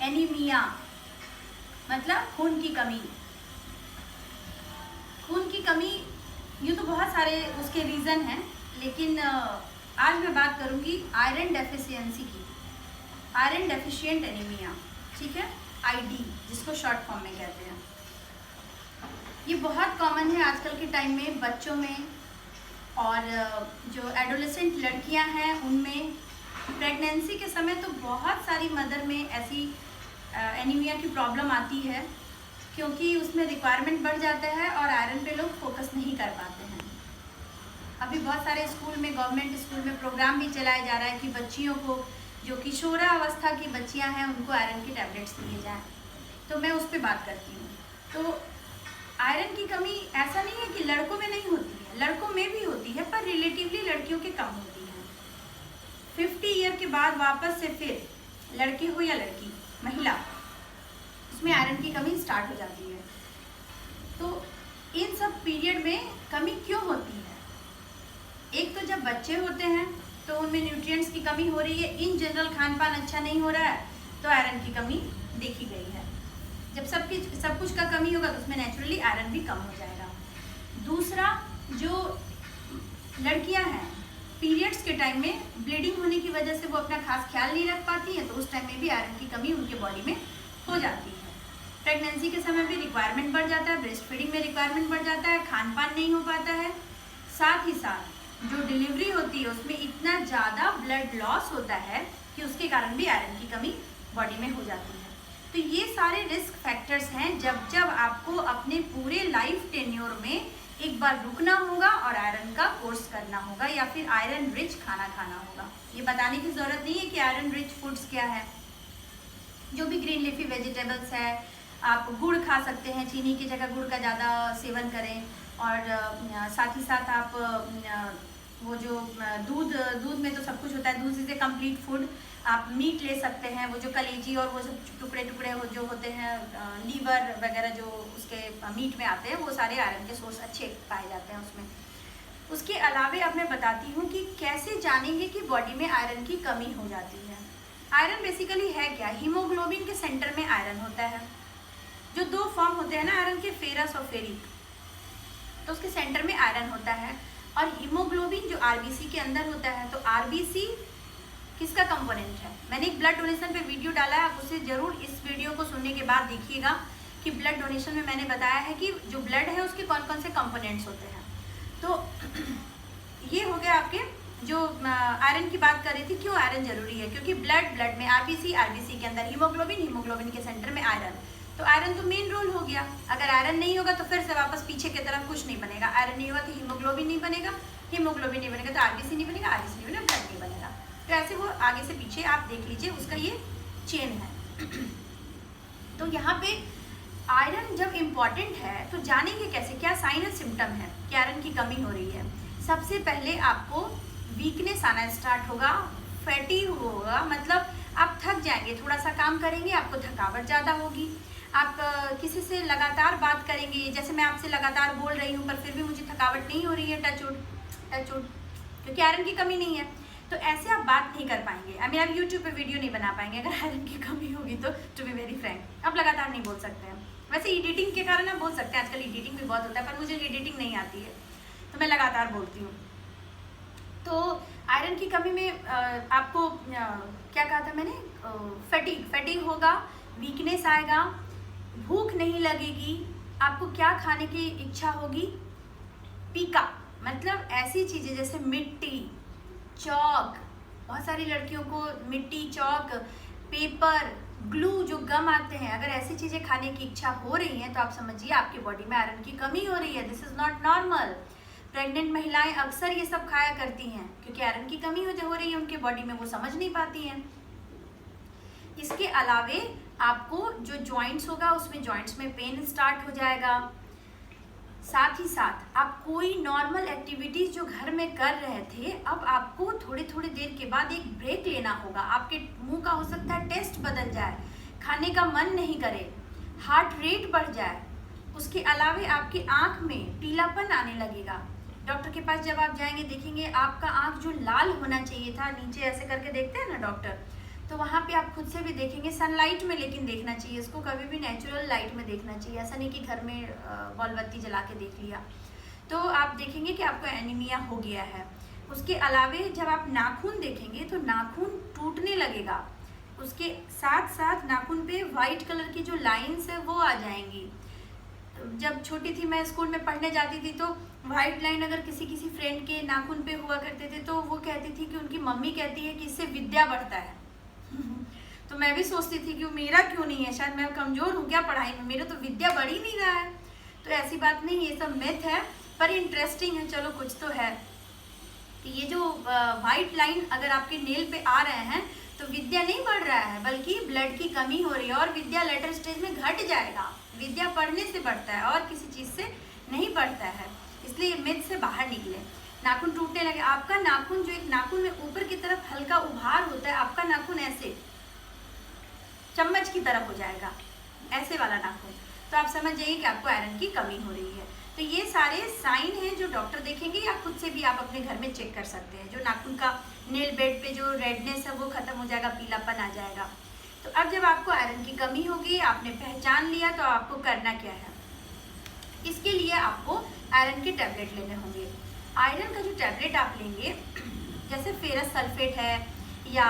Anaemia मतलब खून की कमी। खून की कमी यूँ तो बहुत सारे उसके रीज़न हैं, लेकिन आज मैं बात करूँगी आयरन डेफिशिएंसी की, आयरन डेफिशिएंट एनीमिया, ठीक है, आईडी जिसको शॉर्ट फॉर्म में कहते हैं। ये बहुत कॉमन है आजकल के टाइम में बच्चों में, और जो एडोलेसेंट लड़कियां हैं उनमें। प्रेगनेंसी के समय तो बहुत सारी मदर में ऐसी एनीमिया की प्रॉब्लम आती है, क्योंकि उसमें रिक्वायरमेंट बढ़ जाता है और आयरन पे लोग फोकस नहीं कर पाते हैं। अभी बहुत सारे स्कूल में, गवर्नमेंट स्कूल में प्रोग्राम भी चलाया जा रहा है कि बच्चियों को, जो किशोरावस्था की बच्चियां हैं, उनको आयरन की टैबलेट्स दिए जाएँ। तो मैं उस पर बात करती हूँ। तो आयरन की कमी ऐसा नहीं है कि लड़कों में नहीं होती है, लड़कों में भी होती है, पर रिलेटिवली लड़कियों के कम होती है। 50 ईयर के बाद वापस से फिर लड़के हो या लड़की, महिला, उसमें आयरन की कमी स्टार्ट हो जाती है। तो इन सब पीरियड में कमी क्यों होती है? एक तो जब बच्चे होते हैं तो उनमें न्यूट्रिएंट्स की कमी हो रही है, इन जनरल खान पान अच्छा नहीं हो रहा है, तो आयरन की कमी देखी गई है। जब सब कुछ का कमी होगा तो उसमें नेचुरली आयरन भी कम हो जाएगा। दूसरा, जो लड़कियां हैं पीरियड्स के टाइम में ब्लीडिंग होने की वजह से वो अपना खास ख्याल नहीं रख पाती हैं, तो उस टाइम में भी आयरन की कमी उनके बॉडी में हो जाती है। प्रेगनेंसी के समय भी रिक्वायरमेंट बढ़ जाता है, ब्रेस्ट फीडिंग में रिक्वायरमेंट बढ़ जाता है, खान पान नहीं हो पाता है। साथ ही साथ जो डिलीवरी होती है उसमें इतना ज़्यादा ब्लड लॉस होता है कि उसके कारण भी आयरन की कमी बॉडी में हो जाती है। तो ये सारे रिस्क फैक्टर्स हैं जब आपको अपने पूरे लाइफ टेन्योर में एक बार रुकना होगा और आयरन का कोर्स करना होगा, या फिर आयरन रिच खाना खाना होगा। ये बताने की ज़रूरत नहीं है कि आयरन रिच फूड्स क्या है। जो भी ग्रीन लीफी वेजिटेबल्स है, आप गुड़ खा सकते हैं, चीनी की जगह गुड़ का ज़्यादा सेवन करें। और साथ ही साथ आप वो जो दूध में तो सब कुछ होता है, दूध इज़ ए कम्प्लीट फूड। आप मीट ले सकते हैं, वो जो कलेजी और वो सब टुकड़े जो होते हैं, लीवर वगैरह जो उसके मीट में आते हैं, वो सारे आयरन के सोर्स अच्छे पाए जाते हैं उसमें। उसके अलावा अब मैं बताती हूँ कि कैसे जानेंगे कि बॉडी में आयरन की कमी हो जाती है। आयरन बेसिकली है क्या? हीमोग्लोबिन के सेंटर में आयरन होता है। जो दो फॉर्म होते हैं ना आयरन के, फेरस और फेरिक, तो उसके सेंटर में आयरन होता है। और हीमोग्लोबिन जो आरबीसी के अंदर होता है, तो आरबीसी किसका कंपोनेंट है? मैंने एक ब्लड डोनेशन पे वीडियो डाला है, आप उसे जरूर इस वीडियो को सुनने के बाद देखिएगा कि ब्लड डोनेशन में मैंने बताया है कि जो ब्लड है उसके कौन कौन से कंपोनेंट्स होते हैं। तो ये हो गया आपके, जो आयरन की बात कर रही थी, क्यों आयरन जरूरी है? क्योंकि ब्लड में आरबीसी के अंदर हीमोग्लोबिन के सेंटर में आयरन, तो आयरन तो मेन रोल हो गया। अगर आयरन नहीं होगा तो फिर से वापस पीछे की तरफ कुछ नहीं बनेगा। आयरन नहीं होगा तो हीमोग्लोबिन नहीं बनेगा, हीमोग्लोबिन नहीं बनेगा तो आरबीसी नहीं बनेगा, आरबीसी नहीं बनेगा, ब्लड नहीं बनेगा। तो ऐसे वो आगे से पीछे आप देख लीजिए, उसका ये चेन है। तो यहाँ पे आयरन जब इम्पॉर्टेंट है तो जानेंगे कैसे, क्या साइन और सिम्टम है कि आयरन की कमी हो रही है? सबसे पहले आपको वीकनेस आना स्टार्ट होगा, फैटीग होगा, मतलब आप थक जाएंगे, थोड़ा सा काम करेंगे आपको थकावट ज़्यादा होगी। आप किसी से लगातार बात करेंगे, जैसे मैं आपसे लगातार बोल रही हूँ पर फिर भी मुझे थकावट नहीं हो रही है, टच वुड, क्योंकि आयरन की कमी नहीं है। तो ऐसे आप बात नहीं कर पाएंगे। आप यूट्यूब पे वीडियो नहीं बना पाएंगे अगर आयरन की कमी होगी तो, टू बी वेरी फ्रैंक। आप लगातार नहीं बोल सकते हैं। वैसे एडिटिंग के कारण आप बोल सकते हैं, आजकल एडिटिंग भी बहुत होता है, पर मुझे एडिटिंग नहीं आती है तो मैं लगातार बोलती हूँ। तो आयरन की कमी में आपको क्या कहा था मैंने? फैटिग होगा, वीकनेस आएगा, भूख नहीं लगेगी, आपको क्या खाने की इच्छा होगी? पीका, मतलब ऐसी चीज़ें जैसे मिट्टी, चौक, बहुत सारी लड़कियों को मिट्टी, चौक, पेपर, ग्लू, जो गम आते हैं, अगर ऐसी चीज़ें खाने की इच्छा हो रही हैं तो आप समझिए आपकी बॉडी में आयरन की कमी हो रही है। This is not normal. Pregnant महिलाएं अक्सर ये सब खाया करती हैं क्योंकि आयरन की कमी हो रही है उनके बॉडी में, वो समझ नहीं पाती हैं। इसके अलावे आपको जो जॉइंट्स होगा उसमें जॉइंट्स में पेन स्टार्ट हो जाएगा। साथ ही साथ आप कोई नॉर्मल एक्टिविटीज़ जो घर में कर रहे थे, अब आपको थोड़ी थोड़ी देर के बाद एक ब्रेक लेना होगा। आपके मुंह का हो सकता है टेस्ट बदल जाए, खाने का मन नहीं करे, हार्ट रेट बढ़ जाए। उसके अलावे आपकी आँख में पीलापन आने लगेगा। डॉक्टर के पास जब आप जाएंगे देखेंगे आपका आँख जो लाल होना चाहिए था, नीचे ऐसे करके देखते हैं ना डॉक्टर, तो वहाँ पे आप खुद से भी देखेंगे सनलाइट में, लेकिन देखना चाहिए इसको, कभी भी नेचुरल लाइट में देखना चाहिए, ऐसा नहीं कि घर में बॉल बत्ती जला के देख लिया। तो आप देखेंगे कि आपको एनीमिया हो गया है। उसके अलावे जब आप नाखून देखेंगे तो नाखून टूटने लगेगा, उसके साथ साथ नाखून पे वाइट कलर की जो लाइंस है वो आ जाएंगी। जब छोटी थी मैं स्कूल में पढ़ने जाती थी तो वाइट लाइन अगर किसी फ्रेंड के नाखून पे हुआ करते थे तो वो कहती थी कि उनकी मम्मी कहती है कि इससे विद्या बढ़ता है। तो मैं भी सोचती थी कि मेरा क्यों नहीं है, शायद मैं कमज़ोर हूँ क्या पढ़ाई में, मेरा तो विद्या बढ़ ही नहीं रहा है। तो ऐसी बात नहीं, ये सब मिथ है, पर इंटरेस्टिंग है, चलो कुछ तो है। तो ये जो वाइट लाइन अगर आपके नेल पे आ रहे हैं तो विद्या नहीं बढ़ रहा है, बल्कि ब्लड की कमी हो रही है, और विद्या लेटर स्टेज में घट जाएगा। विद्या पढ़ने से बढ़ता है और किसी चीज़ से नहीं बढ़ता है, इसलिए मिथ से बाहर निकले। नाखून टूटने लगे, आपका नाखून जो एक नाखून में ऊपर की तरफ हल्का उभार होता है, आपका नाखून ऐसे चम्मच की तरफ हो जाएगा, ऐसे वाला नाखून, तो आप समझ जाइए कि आपको आयरन की कमी हो रही है। तो ये सारे साइन हैं जो डॉक्टर देखेंगे, या खुद से भी आप अपने घर में चेक कर सकते हैं। जो नाखून का नेल बेड पे जो रेडनेस है वो खत्म हो जाएगा, पीलापन आ जाएगा। तो अब जब आपको आयरन की कमी होगी, आपने पहचान लिया, तो आपको करना क्या है, इसके लिए आपको आयरन के टैबलेट लेने होंगे। आयरन का जो टैबलेट आप लेंगे, जैसे फेरस सल्फेट है या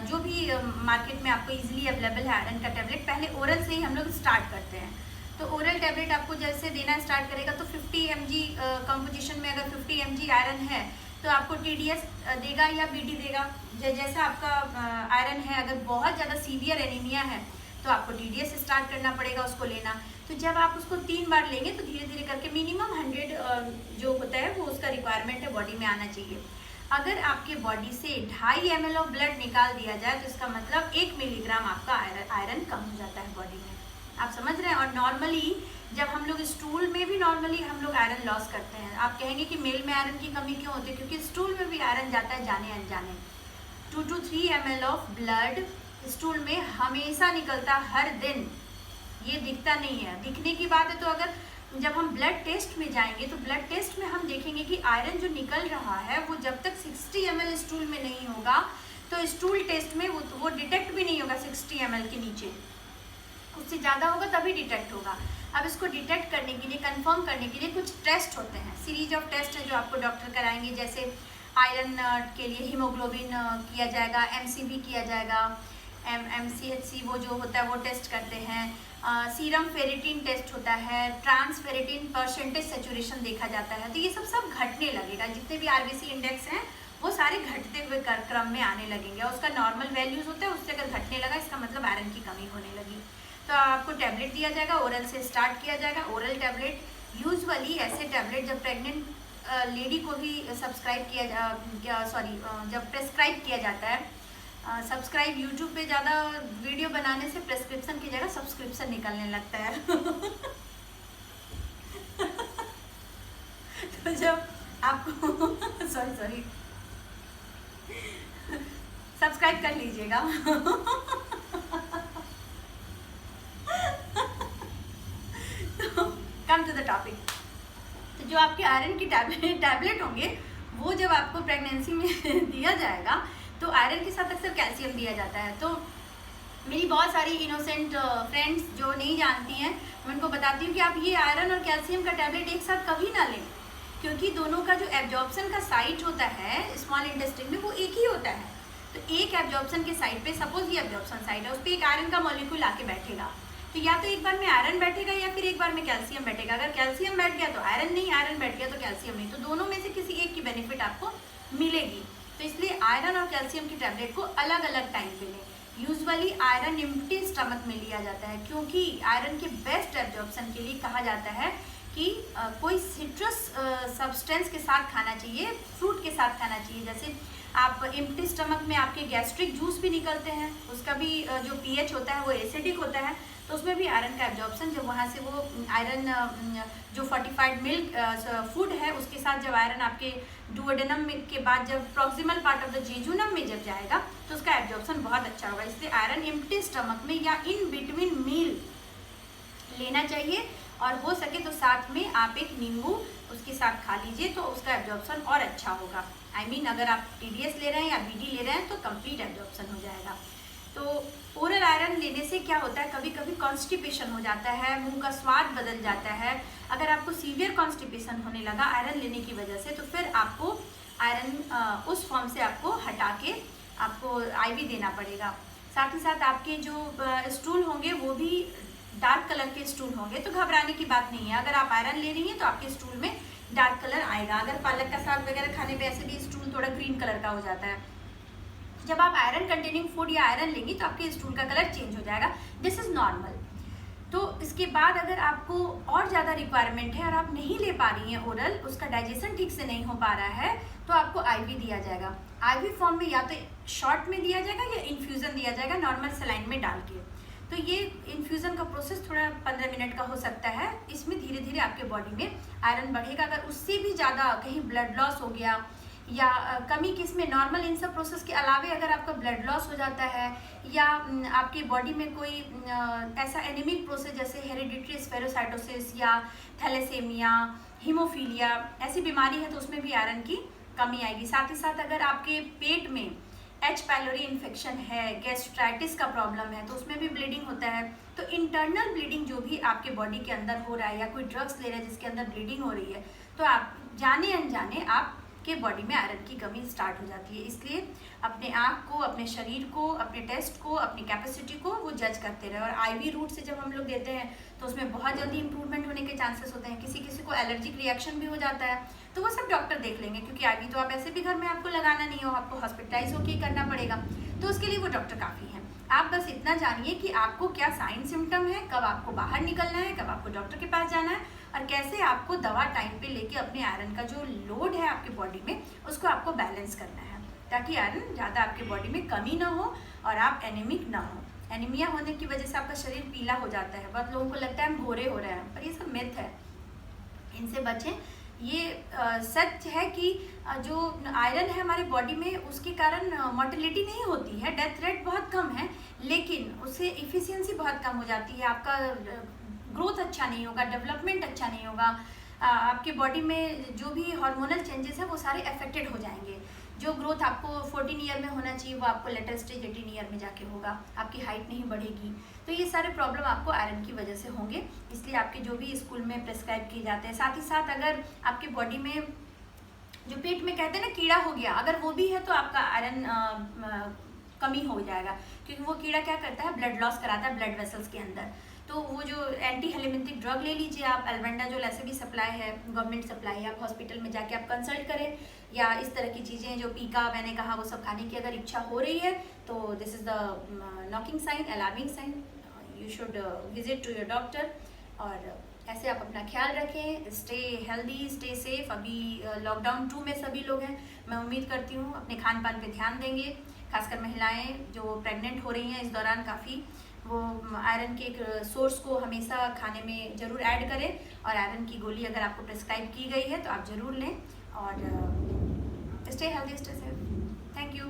जो भी मार्केट में आपको इजीली अवेलेबल है आयरन का टैबलेट, पहले ओरल से ही हम लोग स्टार्ट करते हैं। तो ओरल टैबलेट आपको जैसे देना स्टार्ट करेगा तो 50 mg कंपोजिशन में अगर 50 mg आयरन है तो आपको TDS देगा या BD देगा, जैसा आपका आयरन है। अगर बहुत ज़्यादा सीवियर एनीमिया है तो आपको TDS स्टार्ट करना पड़ेगा उसको लेना। तो जब आप उसको 3 बार लेंगे तो धीरे धीरे करके मिनिमम 100 जो होता है वो उसका रिक्वायरमेंट है बॉडी में आना चाहिए। अगर आपके बॉडी से 2.5 ml ऑफ ब्लड निकाल दिया जाए तो इसका मतलब 1 मिलीग्राम आपका आयरन कम हो जाता है बॉडी में, आप समझ रहे हैं। और नॉर्मली जब हम लोग स्टूल में भी नॉर्मली हम लोग आयरन लॉस करते हैं। आप कहेंगे कि मेल में आयरन की कमी क्यों होती है, क्योंकि स्टूल में भी आयरन जाता है जाने अनजाने। 2 to 3 ml of blood stool में हमेशा निकलता, हर दिन, ये दिखता नहीं है। दिखने की बात है तो अगर जब हम ब्लड टेस्ट में जाएंगे तो ब्लड टेस्ट में हम देखेंगे कि आयरन जो निकल रहा है वो जब तक 60 ml स्टूल में नहीं होगा तो स्टूल टेस्ट में वो डिटेक्ट भी नहीं होगा। 60 ml के नीचे, उससे ज़्यादा होगा तभी डिटेक्ट होगा। अब इसको डिटेक्ट करने के लिए, कंफर्म करने के लिए कुछ टेस्ट होते हैं, सीरीज ऑफ टेस्ट है जो आपको डॉक्टर कराएंगे। जैसे आयरन के लिए हीमोग्लोबिन किया जाएगा, MCV किया जाएगा, MCHC वो जो होता है वो टेस्ट करते हैं। सीरम फेरेटिन टेस्ट होता है, ट्रांस फेरेटिन परसेंटेज सेचुरेशन देखा जाता है। तो ये सब घटने लगेगा, जितने भी RBC इंडेक्स हैं वो सारे घटते हुए क्रम में आने लगेंगे। और उसका नॉर्मल वैल्यूज़ होता है, उससे अगर घटने लगा इसका मतलब आयरन की कमी होने लगी। तो आपको टैबलेट दिया जाएगा, ओरल से स्टार्ट किया जाएगा। ओरल टैबलेट यूजुअली ऐसे टैबलेट जब प्रेग्नेंट लेडी को भी सब्सक्राइब किया जब प्रेस्क्राइब किया जाता है, सब्सक्राइब यूट्यूब पे ज़्यादा वीडियो बनाने से प्रेस्क्रिप्शन की जगह सब्सक्रिप्शन निकलने लगता है। तो जब आपको सॉरी सब्सक्राइब कर लीजिएगा। तो कम टू द टॉपिक। तो जो आपके आयरन की टैबलेट होंगे वो जब आपको प्रेगनेंसी में दिया जाएगा तो आयरन के साथ अक्सर कैल्शियम दिया जाता है। तो मेरी बहुत सारी इनोसेंट फ्रेंड्स जो नहीं जानती हैं, मैं उनको बताती हूँ कि आप ये आयरन और कैल्शियम का टैबलेट एक साथ कभी ना लें, क्योंकि दोनों का जो एब्जॉर्प्शन का साइट होता है स्मॉल इंटेस्टाइन में वो एक ही होता है। तो एक एब्जॉर्प्शन के साइड पे, सपोज ये एब्जॉर्प्शन साइड है, उस पर एक आयरन का मॉलिक्यूल आके बैठेगा, तो या तो एक बार में आयरन बैठेगा या फिर एक बार में कैल्शियम बैठेगा। अगर कैल्शियम बैठ गया तो आयरन नहीं, आयरन बैठ गया तो कैल्शियम नहीं, तो दोनों में से किसी एक की बेनिफिट आपको मिलेगी। तो इसलिए आयरन और कैल्शियम की टैबलेट को अलग अलग टाइम पे लें। यूजुअली आयरन एम्प्टी स्टमक में लिया जाता है, क्योंकि आयरन के बेस्ट एब्जॉर्प्शन के लिए कहा जाता है कि कोई सिट्रस सब्सटेंस के साथ खाना चाहिए, फ्रूट के साथ खाना चाहिए। जैसे आप एम्प्टी स्टमक में आपके गैस्ट्रिक जूस भी निकलते हैं, उसका भी जो pH होता है वो एसिडिक होता है, तो उसमें भी आयरन का एब्जॉर्प्शन, जब वहाँ से वो आयरन जो फोर्टिफाइड मिल्क फूड है उसके साथ जब आयरन आपके डुओडेनम के बाद जब proximal part of the jejunum में जब जाएगा तो उसका एब्जॉर्प्शन बहुत अच्छा होगा। इसलिए आयरन एम्प्टी स्टमक में या इन बिटवीन मील लेना चाहिए, और हो सके तो साथ में आप एक नींबू उसके साथ खा लीजिए तो उसका एब्जॉर्प्शन और अच्छा होगा। I mean, अगर आप TDS ले रहे हैं या BD ले रहे हैं तो कंप्लीट एब्जॉर्प्शन हो जाएगा। तो ओरल आयरन लेने से क्या होता है, कभी कभी कॉन्स्टिपेशन हो जाता है, मुंह का स्वाद बदल जाता है। अगर आपको सीवियर कॉन्स्टिपेशन होने लगा आयरन लेने की वजह से, तो फिर आपको आयरन उस फॉर्म से आपको हटा के आपको आईवी देना पड़ेगा। साथ ही साथ आपके जो स्टूल होंगे वो भी डार्क कलर के स्टूल होंगे, तो घबराने की बात नहीं है। अगर आप आयरन ले रही हैं तो आपके स्टूल में डार्क कलर आएगा। अगर पालक का साग वगैरह खाने पे ऐसे भी स्टूल थोड़ा ग्रीन कलर का हो जाता है। जब आप आयरन कंटेनिंग फूड या आयरन लेंगी तो आपके स्टूल का कलर चेंज हो जाएगा। This is normal. तो इसके बाद अगर आपको और ज़्यादा रिक्वायरमेंट है और आप नहीं ले पा रही हैं ओरल, उसका डाइजेशन ठीक से नहीं हो पा रहा है, तो आपको आईवी दिया जाएगा। आईवी फॉर्म में या तो शॉर्ट में दिया जाएगा या इन्फ्यूज़न दिया जाएगा नॉर्मल सलाइन में डाल के। तो ये इन्फ्यूज़न का प्रोसेस थोड़ा 15 मिनट का हो सकता है। इसमें धीरे धीरे आपके बॉडी में आयरन बढ़ेगा। अगर उससे भी ज़्यादा कहीं ब्लड लॉस हो गया या कमी किसमें नॉर्मल इन सब प्रोसेस के अलावे अगर आपका ब्लड लॉस हो जाता है या आपकी बॉडी में कोई ऐसा एनीमिक प्रोसेस जैसे हेरिडिटरी स्फेरोसाइटोसिस या थैलेसेमिया, हीमोफीलिया ऐसी बीमारी है, तो उसमें भी आयरन की कमी आएगी। साथ ही साथ अगर आपके पेट में एच पाइलोरी इन्फेक्शन है, गैस्ट्राइटिस का प्रॉब्लम है, तो उसमें भी ब्लीडिंग होता है। तो इंटरनल ब्लीडिंग जो भी आपके बॉडी के अंदर हो रहा है या कोई ड्रग्स ले रहे हैं जिसके अंदर ब्लीडिंग हो रही है, तो आप जाने अनजाने आपके बॉडी में आयरन की कमी स्टार्ट हो जाती है। इसलिए अपने आप को, अपने शरीर को, अपने टेस्ट को, अपनी कैपेसिटी को वो जज करते रहे। और आईवी रूट से जब हम लोग देते हैं तो उसमें बहुत जल्दी इंप्रूवमेंट होने के चांसेस होते हैं। किसी किसी को एलर्जिक रिएक्शन भी हो जाता है, तो वो सब डॉक्टर देख लेंगे, क्योंकि आईवी तो आप ऐसे भी घर में आपको लगाना नहीं हो, आपको हॉस्पिटलाइज होकर करना पड़ेगा, तो उसके लिए वो डॉक्टर काफ़ी हैं। आप बस इतना जानिए कि आपको क्या साइन सिम्टम है, कब आपको बाहर निकलना है, कब आपको डॉक्टर के पास जाना है, और कैसे आपको दवा टाइम पे लेके अपने आयरन का जो लोड है आपके बॉडी में उसको आपको बैलेंस करना है, ताकि आयरन ज़्यादा आपके बॉडी में कमी ना हो और आप एनीमिक ना हो। एनीमिया होने की वजह से आपका शरीर पीला हो जाता है। बहुत लोगों को लगता है हम भूरे हो रहे हैं, पर ये सब मिथ है, इनसे बचें। ये सच है कि जो आयरन है हमारी बॉडी में उसके कारण मोर्टेलिटी नहीं होती है, डेथ रेट बहुत कम है, लेकिन उससे इफ़िशियंसी बहुत कम हो जाती है। आपका ग्रोथ अच्छा नहीं होगा, डेवलपमेंट अच्छा नहीं होगा, आपके बॉडी में जो भी हार्मोनल चेंजेस हैं वो सारे अफेक्टेड हो जाएंगे। जो ग्रोथ आपको 14 ईयर में होना चाहिए वो आपको लेटर स्टेज 18 ईयर में जाके होगा, आपकी हाइट नहीं बढ़ेगी। तो ये सारे प्रॉब्लम आपको आयरन की वजह से होंगे। इसलिए आपके जो भी स्कूल में प्रेस्क्राइब किए जाते हैं, साथ ही साथ अगर आपके बॉडी में जो पेट में कहते हैं ना कीड़ा हो गया, अगर वो भी है तो आपका आयरन कमी हो जाएगा, क्योंकि वो कीड़ा क्या करता है, ब्लड लॉस कराता है ब्लड वेसल्स के अंदर। तो वो जो एंटी हेलिमिंथिक ड्रग ले लीजिए आप, एल्बेंडाजोल ऐसे भी सप्लाई है, गवर्नमेंट सप्लाई है, आप हॉस्पिटल में जाके आप कंसल्ट करें। या इस तरह की चीज़ें जो पीका मैंने कहा वो सब खाने की अगर इच्छा हो रही है तो this is the knocking sign, alarming sign, you should visit to your doctor. और ऐसे आप अपना ख्याल रखें, स्टे हेल्दी, स्टे सेफ। अभी लॉकडाउन 2 में सभी लोग हैं, मैं उम्मीद करती हूँ अपने खान पान पे ध्यान देंगे। खासकर महिलाएं जो प्रेग्नेंट हो रही हैं इस दौरान काफ़ी, वो आयरन के एक सोर्स को हमेशा खाने में ज़रूर ऐड करें। और आयरन की गोली अगर आपको प्रिस्क्राइब की गई है तो आप ज़रूर लें। और stay healthy, stay safe. Thank you.